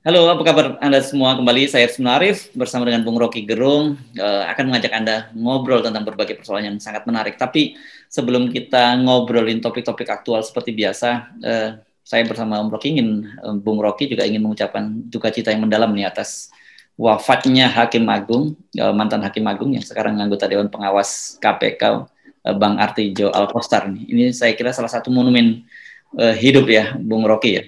Halo, apa kabar Anda semua? Kembali saya Ismail Arif bersama dengan Bung Rocky Gerung akan mengajak Anda ngobrol tentang berbagai persoalan yang sangat menarik. Tapi sebelum kita ngobrolin topik-topik aktual seperti biasa, saya bersama Om Rocky Bung Rocky juga ingin mengucapkan duka cita yang mendalam nih atas wafatnya Hakim Agung, mantan Hakim Agung yang sekarang anggota Dewan Pengawas KPK, Bang Artijo Alkostar. Ini saya kira salah satu monumen hidup ya, Bung Rocky ya.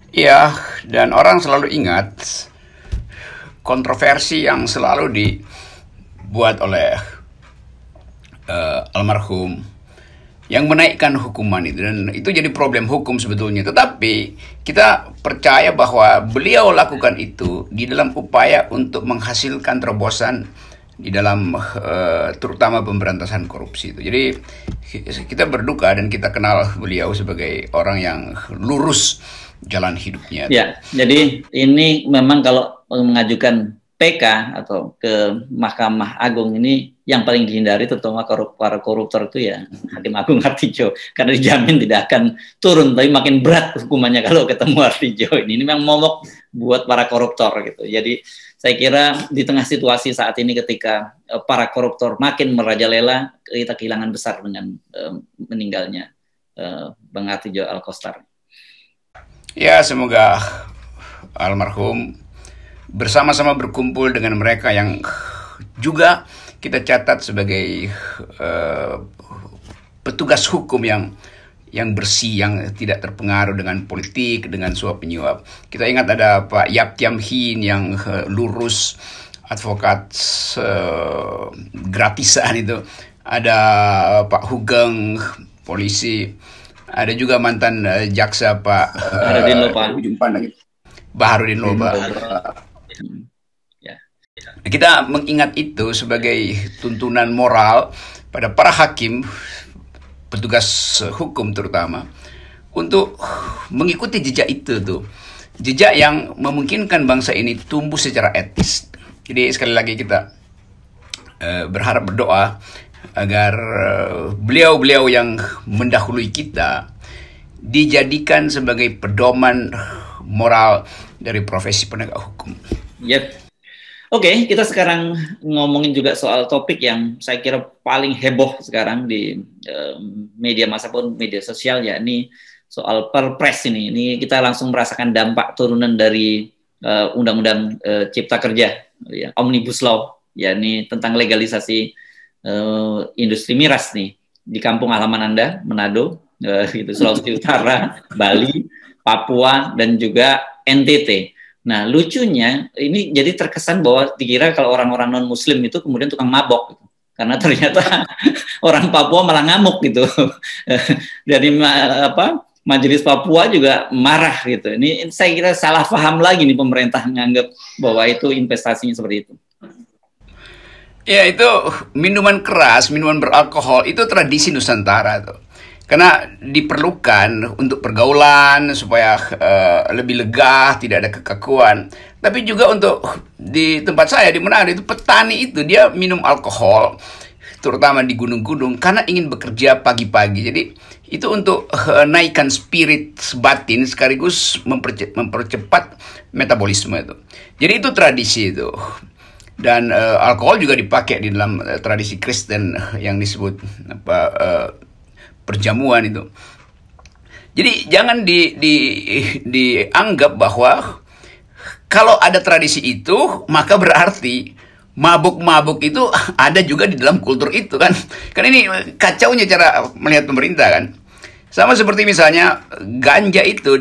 Iya, dan orang selalu ingat kontroversi yang selalu dibuat oleh almarhum yang menaikkan hukuman itu, dan itu jadi problem hukum sebetulnya. Tetapi kita percaya bahwa beliau lakukan itu di dalam upaya untuk menghasilkan terobosan di dalam terutama pemberantasan korupsi itu. Jadi kita berduka dan kita kenal beliau sebagai orang yang lurus jalan hidupnya. Ya, jadi ini memang kalau mengajukan PK atau ke Mahkamah Agung ini yang paling dihindari terutama para koruptor itu ya Hakim Agung Artijo, karena dijamin tidak akan turun tapi makin berat hukumannya kalau ketemu Artijo ini memang momok buat para koruptor gitu. Jadi saya kira di tengah situasi saat ini ketika para koruptor makin merajalela, kita kehilangan besar dengan meninggalnya Bang Artijo Alkostar. Ya, semoga almarhum bersama-sama berkumpul dengan mereka yang juga kita catat sebagai petugas hukum yang bersih, yang tidak terpengaruh dengan politik, dengan suap menyuap. Kita ingat ada Pak Yap Tiam Hin yang lurus, advokat gratisan itu. Ada Pak Hugeng, polisi. Ada juga mantan jaksa Pak Baharudin Loba. Kita mengingat itu sebagai tuntunan moral pada para hakim, petugas hukum terutama, untuk mengikuti jejak itu tuh. Jejak yang memungkinkan bangsa ini tumbuh secara etis. Jadi sekali lagi kita berharap, berdoa agar beliau-beliau yang mendahului kita dijadikan sebagai pedoman moral dari profesi penegak hukum. Yep. Oke, kita sekarang ngomongin juga soal topik yang saya kira paling heboh sekarang di media massa pun media sosial, yakni soal Perpres ini. Ini kita langsung merasakan dampak turunan dari Undang-Undang Cipta Kerja, ya, Omnibus Law, yakni tentang legalisasi industri miras nih di kampung halaman Anda, Manado, gitu, Sulawesi Utara, Bali, Papua, dan juga NTT. Nah, lucunya ini jadi terkesan bahwa dikira kalau orang-orang non-Muslim itu kemudian tukang mabok, gitu. Karena ternyata orang Papua malah ngamuk gitu. Dari Majelis Papua juga marah gitu. Ini saya kira salah paham lagi nih pemerintah menganggap bahwa itu investasinya seperti itu. Ya, itu minuman keras, minuman beralkohol, itu tradisi Nusantara tuh. Karena diperlukan untuk pergaulan supaya lebih lega, tidak ada kekakuan. Tapi juga untuk di tempat saya di Manado itu petani itu dia minum alkohol, terutama di gunung-gunung karena ingin bekerja pagi-pagi. Jadi itu untuk naikkan spirit batin sekaligus mempercepat metabolisme itu. Jadi itu tradisi itu. Dan alkohol juga dipakai di dalam tradisi Kristen yang disebut perjamuan itu. Jadi jangan dianggap bahwa kalau ada tradisi itu maka berarti mabuk-mabuk itu ada juga di dalam kultur itu kan. Kan ini kacaunya cara melihat pemerintah kan. Sama seperti misalnya ganja itu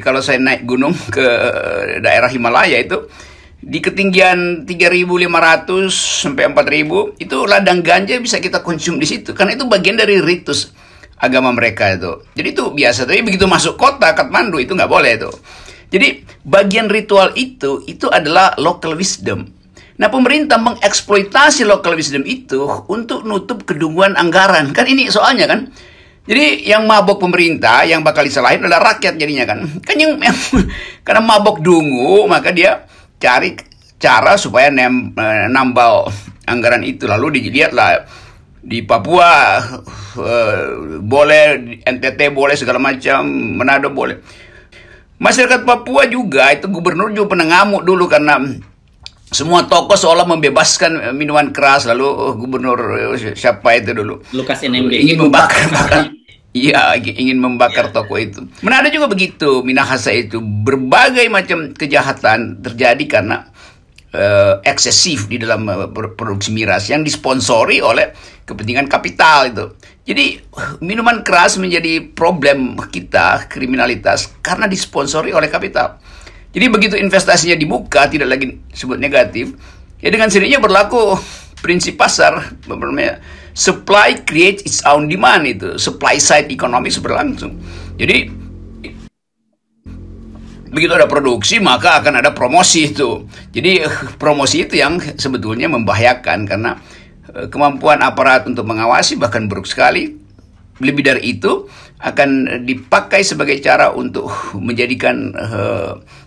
kalau saya naik gunung ke daerah Himalaya itu di ketinggian 3.500 sampai 4.000 itu ladang ganja bisa kita konsum di situ karena itu bagian dari ritus agama mereka itu. Jadi itu biasa, tapi begitu masuk kota Kathmandu itu nggak boleh itu. Jadi bagian ritual itu adalah local wisdom. Nah, pemerintah mengeksploitasi local wisdom itu untuk nutup kedunguan anggaran. Kan ini soalnya kan. Jadi yang mabok pemerintah, yang bakal disalahin adalah rakyat jadinya kan. Kan yang karena mabok dungu, maka dia cari cara supaya nambal anggaran itu. Lalu dilihatlah di Papua boleh, NTT boleh, segala macam, Manado boleh. Masyarakat Papua juga, itu gubernur juga pernah ngamuk dulu karena semua tokoh seolah membebaskan minuman keras. Lalu gubernur siapa itu dulu, Lukas NMB ingin membakar iya, ingin membakar toko itu. Manado juga begitu, Minahasa itu. Berbagai macam kejahatan terjadi karena eksesif di dalam produksi miras yang disponsori oleh kepentingan kapital itu. Jadi minuman keras menjadi problem kita, kriminalitas, karena disponsori oleh kapital. Jadi begitu investasinya dibuka, tidak lagi disebut negatif, ya dengan sendirinya berlaku prinsip pasar, supply creates its own demand, itu supply side economics berlangsung. Jadi begitu ada produksi, maka akan ada promosi itu. Jadi promosi itu yang sebetulnya membahayakan karena kemampuan aparat untuk mengawasi bahkan buruk sekali. Lebih dari itu akan dipakai sebagai cara untuk menjadikan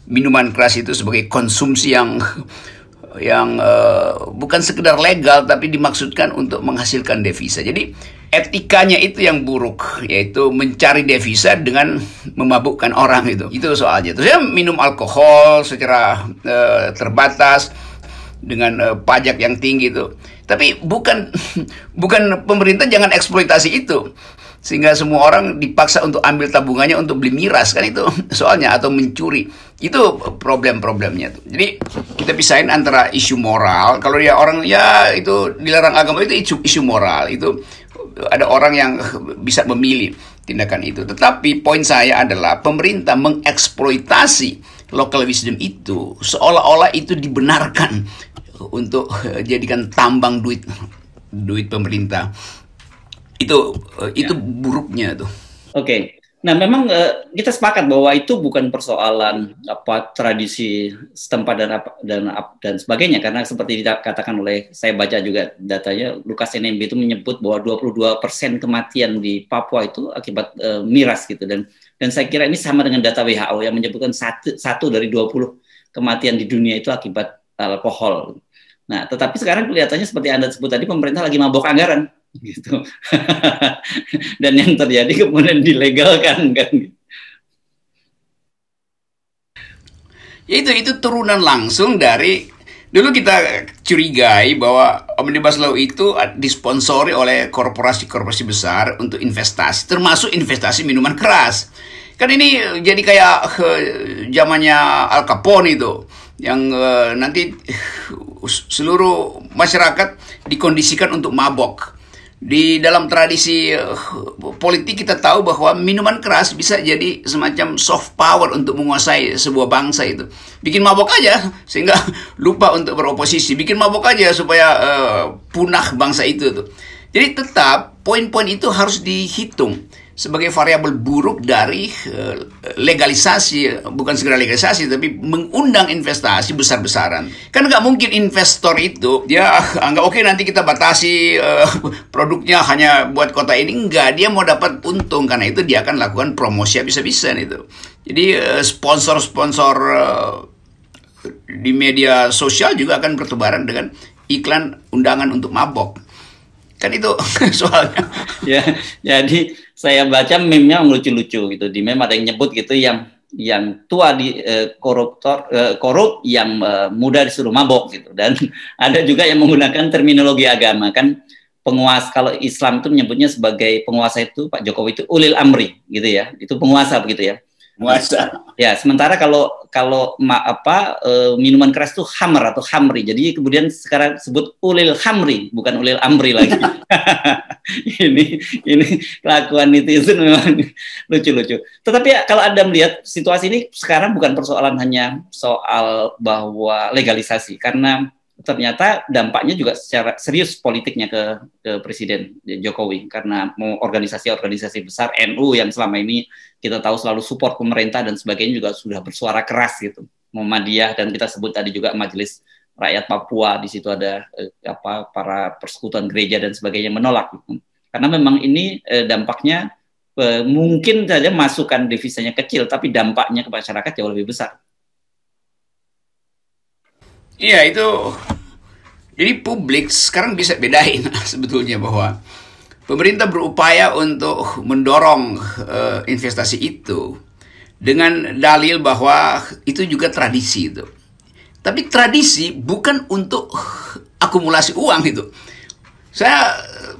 minuman keras itu sebagai konsumsi yang bukan sekedar legal, tapi dimaksudkan untuk menghasilkan devisa. Jadi etikanya itu yang buruk, yaitu mencari devisa dengan memabukkan orang itu. Itu soalnya. Terus ya minum alkohol secara terbatas dengan pajak yang tinggi itu. Tapi bukan pemerintah jangan eksploitasi itu sehingga semua orang dipaksa untuk ambil tabungannya untuk beli miras, kan itu soalnya, atau mencuri. Itu problem-problemnya tuh. Jadi kita pisahin antara isu moral. Kalau dia orang ya itu dilarang agama, itu isu moral. Itu ada orang yang bisa memilih tindakan itu. Tetapi poin saya adalah pemerintah mengeksploitasi local wisdom itu seolah-olah itu dibenarkan untuk jadikan tambang duit pemerintah. Itu buruknya tuh. Oke. Nah, memang kita sepakat bahwa itu bukan persoalan tradisi setempat dan sebagainya, karena seperti dikatakan oleh, saya baca juga datanya, Lukas NMB itu menyebut bahwa 22% kematian di Papua itu akibat miras gitu, dan saya kira ini sama dengan data WHO yang menyebutkan satu dari 20 kematian di dunia itu akibat alkohol. Nah, tetapi sekarang kelihatannya seperti Anda sebut tadi, pemerintah lagi mabok anggaran gitu. Dan yang terjadi kemudian dilegalkan kan. Ya itu turunan langsung dari dulu kita curigai bahwa Omnibus Law itu disponsori oleh korporasi-korporasi besar untuk investasi, termasuk investasi minuman keras. Kan ini jadi kayak zamannya Al Capone itu, yang nanti seluruh masyarakat dikondisikan untuk mabok. Di dalam tradisi politik kita tahu bahwa minuman keras bisa jadi semacam soft power untuk menguasai sebuah bangsa itu. Bikin mabok aja sehingga lupa untuk beroposisi. Bikin mabok aja supaya punah bangsa itu tuh. Jadi tetap poin-poin itu harus dihitung sebagai variabel buruk dari legalisasi, bukan segera legalisasi, tapi mengundang investasi besar-besaran. Kan nggak mungkin investor itu dia anggap oke, nanti kita batasi produknya hanya buat kota ini. Enggak, dia mau dapat untung, karena itu dia akan lakukan promosi habis-habisan itu. Jadi sponsor-sponsor di media sosial juga akan bertebaran dengan iklan undangan untuk mabok. Kan itu soalnya. Ya, jadi saya baca meme-nya lucu-lucu gitu. Di meme ada yang nyebut gitu, yang tua di korup, yang muda disuruh mabok gitu. Dan ada juga yang menggunakan terminologi agama, kan penguasa, kalau Islam itu menyebutnya sebagai penguasa itu Pak Jokowi itu ulil amri gitu ya. Itu penguasa begitu ya. Penguasa. Ya, sementara kalau minuman keras itu hamr atau hamri. Jadi kemudian sekarang sebut ulil hamri, bukan ulil amri lagi. ini kelakuan netizen memang lucu-lucu. Tetapi kalau Anda melihat situasi ini sekarang bukan persoalan hanya soal bahwa legalisasi, karena ternyata dampaknya juga secara serius politiknya ke Presiden Jokowi, karena organisasi-organisasi besar NU yang selama ini kita tahu selalu support pemerintah dan sebagainya juga sudah bersuara keras gitu. Muhammadiyah, dan kita sebut tadi juga Majelis Rakyat Papua, di situ ada para persekutuan gereja dan sebagainya menolak gitu. Karena memang ini dampaknya mungkin saja masukan devisanya kecil, tapi dampaknya ke masyarakat jauh lebih besar. Iya, itu Jadi publik sekarang bisa bedain sebetulnya bahwa pemerintah berupaya untuk mendorong investasi itu dengan dalil bahwa itu juga tradisi itu. Tapi tradisi bukan untuk akumulasi uang itu. Saya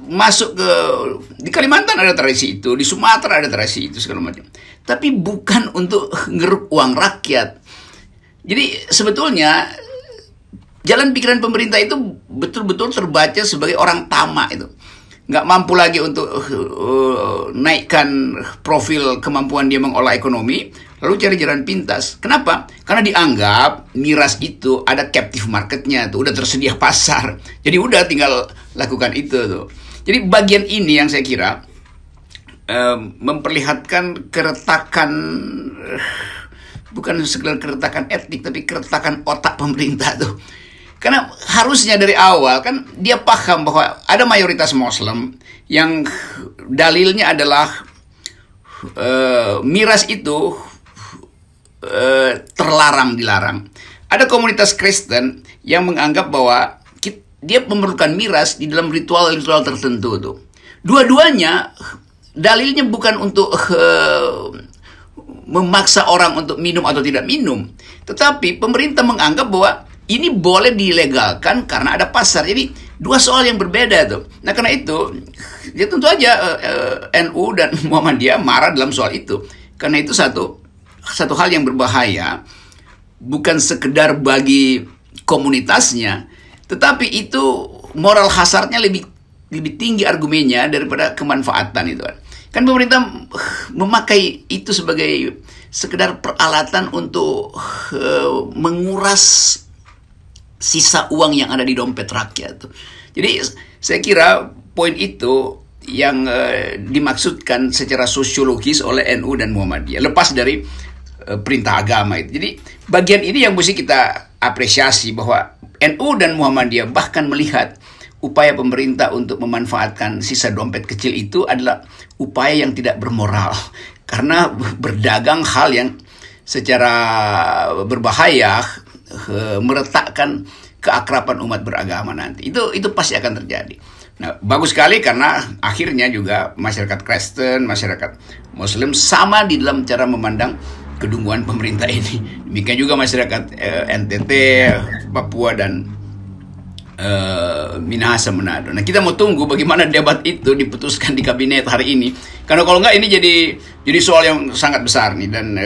masuk di Kalimantan ada tradisi itu, di Sumatera ada tradisi itu segala macam. Tapi bukan untuk ngeruk uang rakyat. Jadi sebetulnya jalan pikiran pemerintah itu betul-betul terbaca sebagai orang tamak itu. Nggak mampu lagi untuk naikkan profil kemampuan dia mengolah ekonomi, lalu cari jalan pintas. Kenapa? Karena dianggap miras itu ada captive marketnya, tuh udah tersedia pasar. Jadi udah tinggal lakukan itu tuh. Jadi bagian ini yang saya kira memperlihatkan keretakan, bukan sekedar keretakan etnik, tapi keretakan otak pemerintah tuh. Karena harusnya dari awal kan dia paham bahwa ada mayoritas Muslim yang dalilnya adalah miras itu dilarang. Ada komunitas Kristen yang menganggap bahwa dia memerlukan miras di dalam ritual-ritual tertentu tuh. Dua-duanya dalilnya bukan untuk memaksa orang untuk minum atau tidak minum, tetapi pemerintah menganggap bahwa ini boleh dilegalkan karena ada pasar. Jadi dua soal yang berbeda tuh. Nah karena itu, ya tentu aja NU dan Muhammadiyah marah dalam soal itu. Karena itu satu hal yang berbahaya, bukan sekedar bagi komunitasnya, tetapi itu moral hazardnya lebih tinggi argumennya daripada kemanfaatan itu kan. Kan pemerintah memakai itu sebagai sekedar peralatan untuk menguras sisa uang yang ada di dompet rakyat. Jadi saya kira poin itu yang dimaksudkan secara sosiologis oleh NU dan Muhammadiyah, lepas dari perintah agama itu. Jadi bagian ini yang mesti kita apresiasi, bahwa NU dan Muhammadiyah bahkan melihat upaya pemerintah untuk memanfaatkan sisa dompet kecil itu adalah upaya yang tidak bermoral, karena berdagang hal yang secara berbahaya meretakkan keakraban umat beragama nanti. Itu pasti akan terjadi. Nah, bagus sekali karena akhirnya juga masyarakat Kristen, masyarakat Muslim sama di dalam cara memandang kedunguan pemerintah ini. Demikian juga masyarakat NTT, Papua dan Minahasa, Manado. Nah, kita mau tunggu bagaimana debat itu diputuskan di kabinet hari ini. Karena kalau enggak ini jadi soal yang sangat besar nih, dan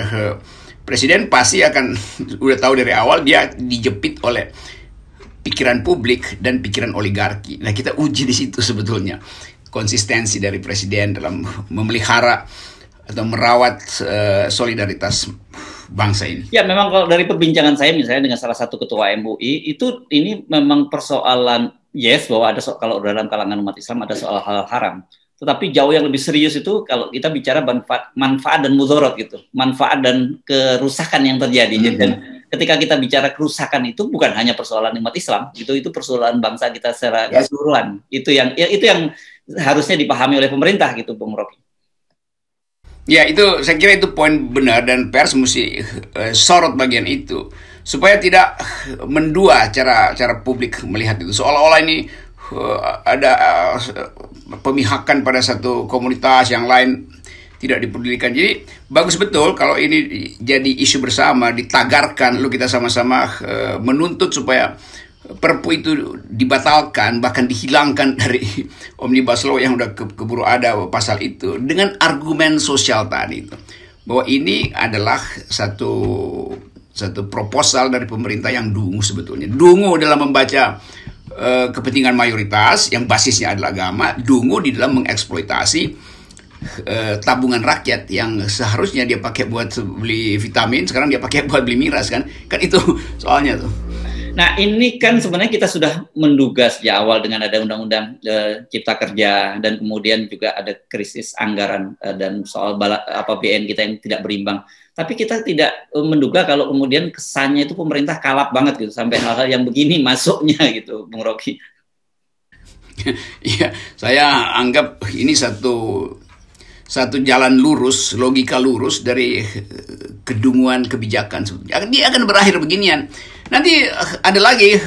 Presiden pasti akan udah tahu dari awal dia dijepit oleh pikiran publik dan pikiran oligarki. Nah, kita uji di situ sebetulnya konsistensi dari Presiden dalam memelihara atau merawat solidaritas bangsa ini. Ya, memang kalau dari perbincangan saya misalnya dengan salah satu ketua MUI, ini memang persoalan bahwa ada kalau dalam kalangan umat Islam ada soal hal haram. Tetapi jauh yang lebih serius itu kalau kita bicara manfaat dan mudorot gitu, manfaat dan kerusakan yang terjadi. Dan ketika kita bicara kerusakan itu bukan hanya persoalan umat Islam, itu persoalan bangsa kita secara keseluruhan. Itu yang harusnya dipahami oleh pemerintah gitu, Bung Rocky. Ya, itu saya kira itu poin benar, dan pers mesti sorot bagian itu supaya tidak mendua cara publik melihat itu, seolah-olah ini ada pemihakan pada satu komunitas yang lain tidak dipedulikan. Jadi bagus betul kalau ini jadi isu bersama, ditagarkan, lalu kita sama-sama menuntut supaya Perpu itu dibatalkan, bahkan dihilangkan dari Omnibus Law yang udah keburu ada pasal itu, dengan argumen sosial tadi itu, bahwa ini adalah satu proposal dari pemerintah yang dungu sebetulnya. Dungu dalam membaca kepentingan mayoritas yang basisnya adalah agama, dungu di dalam mengeksploitasi tabungan rakyat yang seharusnya dia pakai buat beli vitamin, sekarang dia pakai buat beli miras kan itu soalnya tuh. Nah, ini kan sebenarnya kita sudah menduga sejak awal dengan ada undang-undang Cipta Kerja, dan kemudian juga ada krisis anggaran dan soal APBN kita yang tidak berimbang. Tapi kita tidak menduga kalau kemudian kesannya itu pemerintah kalap banget gitu, sampai hal-hal yang begini masuknya gitu, Bung Rocky. Iya, saya anggap ini satu jalan lurus, logika lurus dari kedunguan kebijakan. Dia akan berakhir beginian. Nanti ada lagi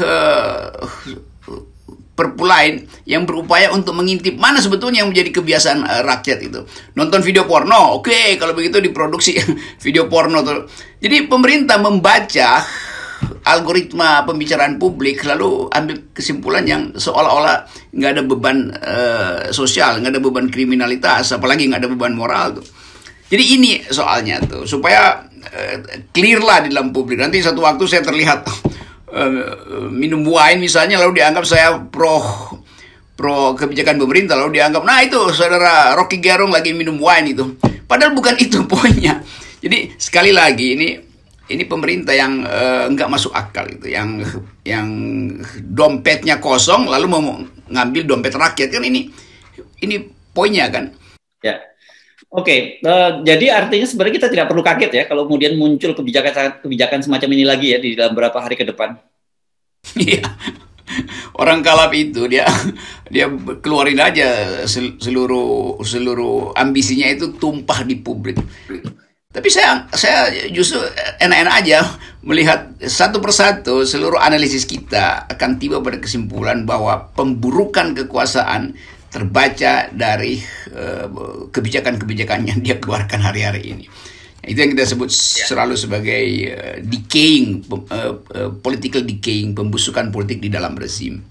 perpu lain yang berupaya untuk mengintip mana sebetulnya yang menjadi kebiasaan rakyat itu. Nonton video porno, oke, kalau begitu diproduksi video porno tuh. Jadi pemerintah membaca algoritma pembicaraan publik lalu ambil kesimpulan yang seolah-olah nggak ada beban sosial, nggak ada beban kriminalitas, apalagi nggak ada beban moral tuh. Jadi ini soalnya tuh, supaya clear lah di dalam publik. Nanti satu waktu saya terlihat minum wine misalnya, lalu dianggap saya pro kebijakan pemerintah, lalu dianggap, nah itu saudara Rocky Gerung lagi minum wine itu. Padahal bukan itu poinnya. Jadi sekali lagi ini pemerintah yang nggak masuk akal itu, yang dompetnya kosong lalu mau ngambil dompet rakyat, kan ini poinnya kan. Ya. Oke, jadi artinya sebenarnya kita tidak perlu kaget ya kalau kemudian muncul kebijakan semacam ini lagi ya di dalam beberapa hari ke depan. Iya, orang kalap itu dia keluarin aja seluruh ambisinya itu tumpah di publik. Tapi saya justru enak-enak aja melihat satu persatu seluruh analisis kita akan tiba pada kesimpulan bahwa pemburukan kekuasaan terbaca dari kebijakan-kebijakan yang dia keluarkan hari-hari ini. Itu yang kita sebut selalu sebagai political decaying, pembusukan politik di dalam rezim.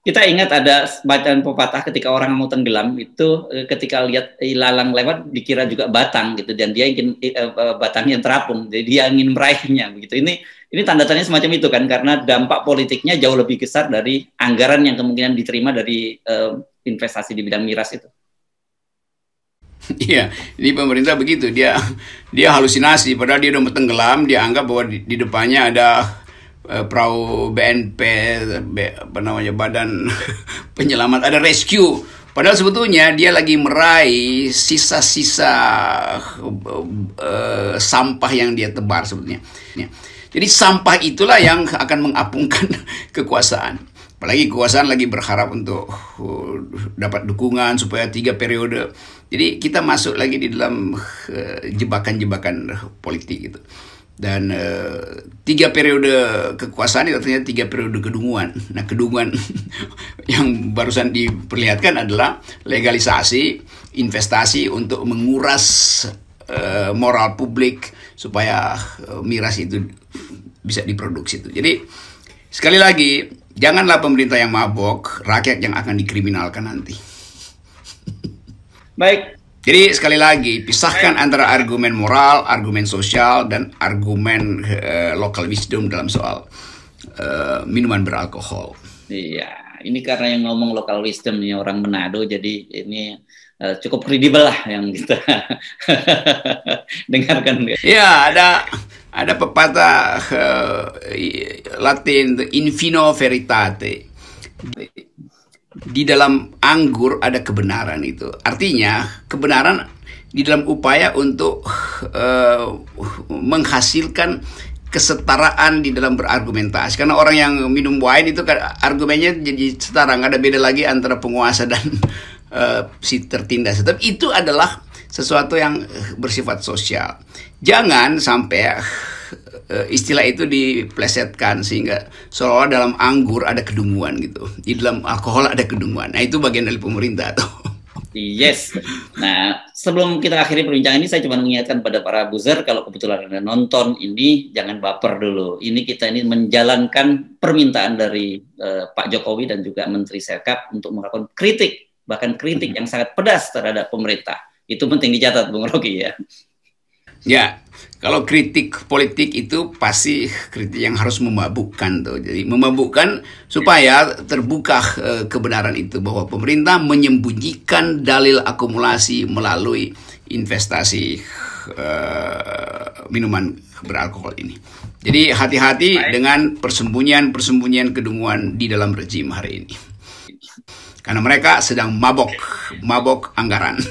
Kita ingat ada bacaan pepatah ketika orang mau tenggelam itu ketika lihat ilalang lewat dikira juga batang gitu, dan dia ingin batangnya terapung, jadi dia ingin meraihnya begitu. Ini tanda-tandanya semacam itu kan, karena dampak politiknya jauh lebih besar dari anggaran yang kemungkinan diterima dari investasi di bidang miras itu. Iya, ini pemerintah begitu, dia halusinasi, padahal dia udah tenggelam, dia anggap bahwa di depannya ada perahu BNP, Badan Penyelamat, ada rescue. Padahal sebetulnya dia lagi meraih sisa-sisa sampah yang dia tebar sebetulnya. Jadi sampah itulah yang akan mengapungkan kekuasaan. Apalagi kekuasaan lagi berharap untuk dapat dukungan supaya 3 periode. Jadi kita masuk lagi di dalam jebakan-jebakan politik gitu. Dan 3 periode kekuasaan itu artinya 3 periode kedunguan. Nah, kedunguan yang barusan diperlihatkan adalah legalisasi investasi untuk menguras moral publik supaya miras itu bisa diproduksi itu. Jadi sekali lagi, janganlah pemerintah yang mabok, rakyat yang akan dikriminalkan nanti. Baik. Jadi sekali lagi, pisahkan antara argumen moral, argumen sosial, dan argumen local wisdom dalam soal minuman beralkohol. Iya, ini karena yang ngomong local wisdom nih orang Manado, jadi ini cukup kredibel lah yang kita dengarkan. Ya, ada pepatah Latin, in vino veritate. Di dalam anggur ada kebenaran itu. Artinya kebenaran di dalam upaya untuk menghasilkan kesetaraan di dalam berargumentasi. Karena orang yang minum wine itu kan argumennya jadi setara, nggak ada beda lagi antara penguasa dan si tertindas. Tapi itu adalah sesuatu yang bersifat sosial. Jangan sampai istilah itu diplesetkan sehingga seolah dalam anggur ada kedunguan gitu, di dalam alkohol ada kedunguan. Nah, itu bagian dari pemerintah tuh. Yes. Nah, sebelum kita akhiri perbincangan ini, saya cuma mengingatkan pada para buzzer, kalau kebetulan Anda nonton ini, jangan baper dulu. Kita ini menjalankan permintaan dari Pak Jokowi dan juga Menteri Sekap untuk melakukan kritik, bahkan kritik yang sangat pedas terhadap pemerintah. Itu penting dicatat, Bung Rocky ya. Ya, kalau kritik politik itu pasti kritik yang harus memabukkan tuh. Jadi memabukkan supaya terbuka kebenaran itu bahwa pemerintah menyembunyikan dalil akumulasi melalui investasi minuman beralkohol ini. Jadi hati-hati dengan persembunyian kedunguan di dalam rezim hari ini. Karena mereka sedang mabok anggaran.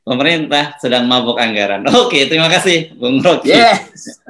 Pemerintah sedang mabok anggaran. Oke, terima kasih, Bung Rocky. Yes.